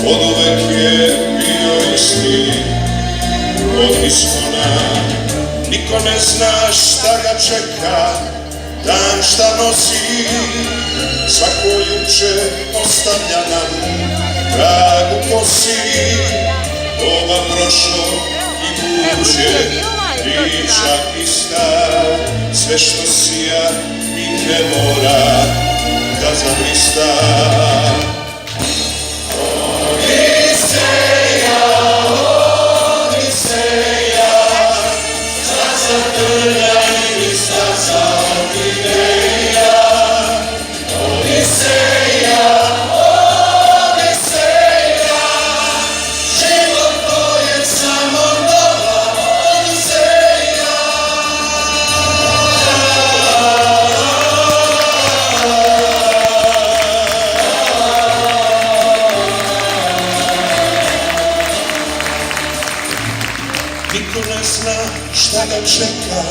od uvek je bio isti, od iskona. Niko ne zna šta ga čeka, dan šta nosi, svako juče ostavlja nam trag u kosi. Doba prošlo i buduće, priča ista, sve što sija i ne mora da zablista. Niko ne zna šta ga čeka,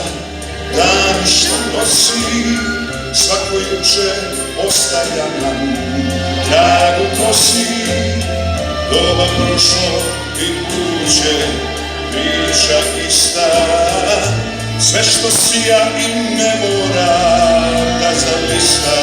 dan što nosi, svako juče ostavlja nam trag u kosi. Doba prošlo i buduće, priča ista, sve što sija i ne mora da zablista.